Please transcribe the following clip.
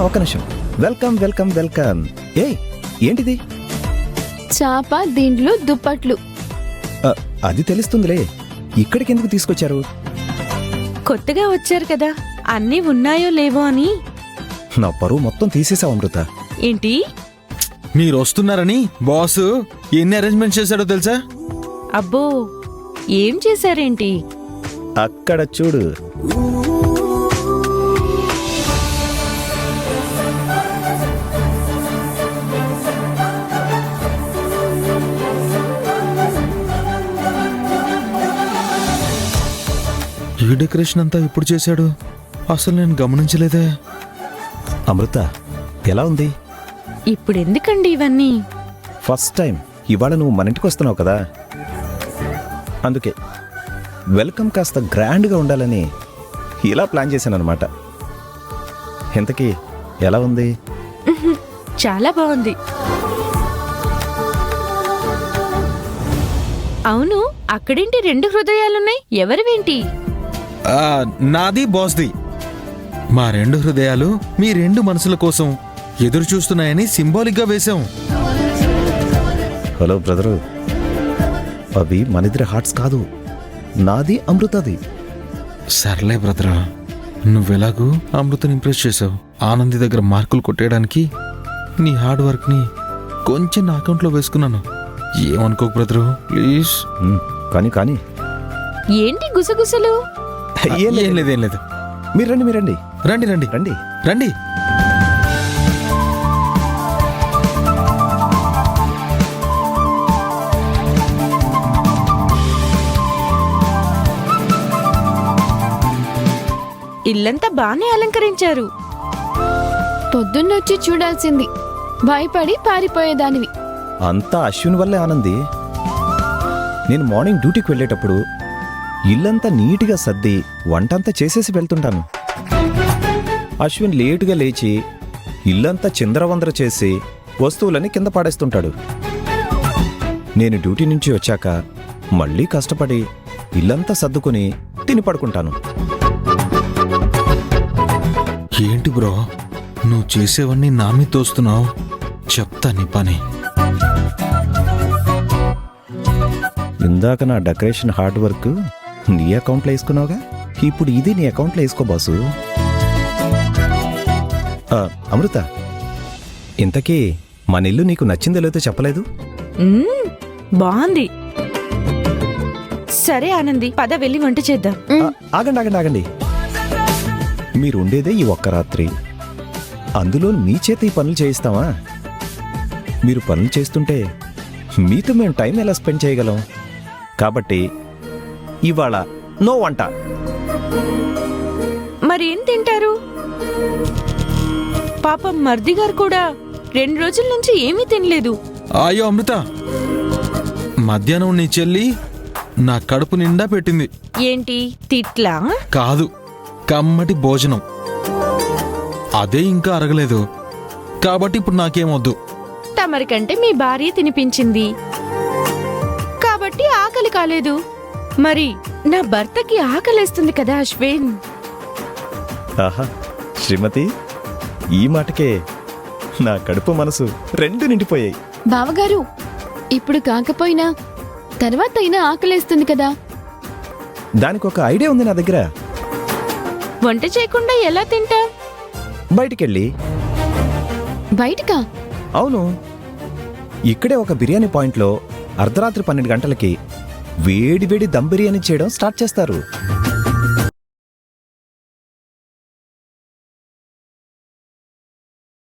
ఒక నిమిషం. Welcome welcome welcome. ఏయ్, ఏంటిది? చాప, దిండ్లు, దుప్పట్లు. అది తెలుస్తుందిలే, ఇక్కడికి ఎందుకు తీసుకొచ్చారు? కొత్తగా వచ్చారు కదా, అన్నీ ఉన్నాయో లేవో అని. నా పరువు మొత్తం తీసేసావు అమృత. ఏంటి? మీరు వస్తున్నారని బాస్ ఎన్ని అరేంజ్మెంట్స్ చేశాడో తెలుసా? అబ్బో, ఏం చేశారేంటి? అక్కడ చూడు. ఈ డెకరేషన్ అంతా ఎప్పుడు చేశాడు? అసలు నేను గమనించలేదే. అమృత, ఎలా ఉంది? ఇప్పుడెందుకండి ఇవన్నీ? ఫస్ట్ టైం ఇవాళ నువ్వు మన ఇంటికి వస్తున్నావు కదా, అందుకే వెల్కమ్ కాస్త గ్రాండ్గా ఉండాలని ఇలా ప్లాన్ చేశానన్నమాట. ఇంతకీ ఎలా ఉంది? చాలా బాగుంది. అవును, అక్కడేంటి 2 హృదయాలున్నాయి? ఎవరివేంటి? నాది బాస్ది. మా 2 హృదయాలు మీ 2 మనసుల కోసం ఎదురు చూస్తున్నాయని సింబాలిక్గా వేశాం. హలో బ్రదరు, అవి మనిద్దరి హార్ట్స్ కాదు, నాది అమృతది. సర్లే బ్రదరా, నువ్వెలాగూ అమృతని ఇంప్రెస్ చేసావు. ఆనంది దగ్గర మార్కులు కొట్టేయడానికి నీ హార్డ్ వర్క్ని కొంచెం నా అకౌంట్లో వేసుకున్నాను. ఏమనుకోకు బ్రదరు, ప్లీజ్. కానీ కానీ ఏంటి గుసగుసలు? ఏం లేదు. మీరు రండి రండి రండి రండి. రండి. ఇల్లంతా బానే అలంకరించారు. పొద్దున్నొచ్చి చూడాల్సింది, భయపడి పారిపోయేదానివి. అంతా అశ్విన్ వల్లే ఆనంది. నేను మార్నింగ్ డ్యూటీకి వెళ్ళేటప్పుడు ఇల్లంతా నీట్గా సర్ది వంటంతా చేసేసి వెళ్తుంటాను. అశ్విన్ లేటుగా లేచి ఇల్లంతా చిందరవందర చేసి వస్తువులని కింద పాడేస్తుంటాడు. నేను డ్యూటీ నుంచి వచ్చాక మళ్ళీ కష్టపడి ఇల్లంతా సర్దుకుని తిని పడుకుంటాను. ఏంటి బ్రో, నువ్వు చేసేవన్నీ నా మీద తోస్తున్నావు? చెప్తా నీ పని. ఇందాక నా డెకరేషన్ హార్డ్ వర్క్ నీ అకౌంట్లో వేసుకున్నావుగా, ఇప్పుడు ఇది నీ అకౌంట్లో వేసుకో బాసు. అమృత, ఇంతకీ మన ఇల్లు నీకు నచ్చిందో లేదో చెప్పలేదు. బాగుంది. సరే ఆనంది, పద వెళ్ళి వంట చేద్దాం. ఆగండి. మీరు ఉండేదే ఈ ఒక్క రాత్రి, అందులో మీ చేత ఈ పనులు చేయిస్తామా? మీరు పనులు చేస్తుంటే మీతో మేము టైం ఎలా స్పెండ్ చేయగలం? కాబట్టి ఇవాళ నో వంట. మరేం తింటారు? పాపం మర్ది గారు కూడా 2 రోజుల నుంచి ఏమీ తినలేదు. అయ్యో అమృత, మధ్యాహ్నం నీ చెల్లి నా కడుపు నిండా పెట్టింది. ఏంటి తిట్లా? కాదు, కమ్మటి భోజనం. అదే ఇంకా అరగలేదు, కాబట్టి ఇప్పుడు నాకేమొద్దు. తమరికంటే మీ భార్య తినిపించింది కాబట్టి ఆకలి కాలేదు. మరి నా భర్తకి ఆకలేస్తుంది కదా అశ్విన్. ఆహా, శ్రీమతి, ఈ మాటకే నా కడుపు మనసు 2 నిండిపోయాయి. బావగారు, ఇప్పుడు కాకపోయినా తర్వాత అయినా ఆకలేస్తుంది కదా. దానికి ఒక ఐడియా ఉంది నా దగ్గర. వంట చేయకుండా ఎలా తింటా? బయటికెళ్ళి. బయటకా? అవును, ఇక్కడే ఒక బిర్యానీ పాయింట్లో అర్ధరాత్రి 12 గంటలకి వేడి వేడి దమ్ బిర్యానీ చేయడం స్టార్ట్ చేస్తారు.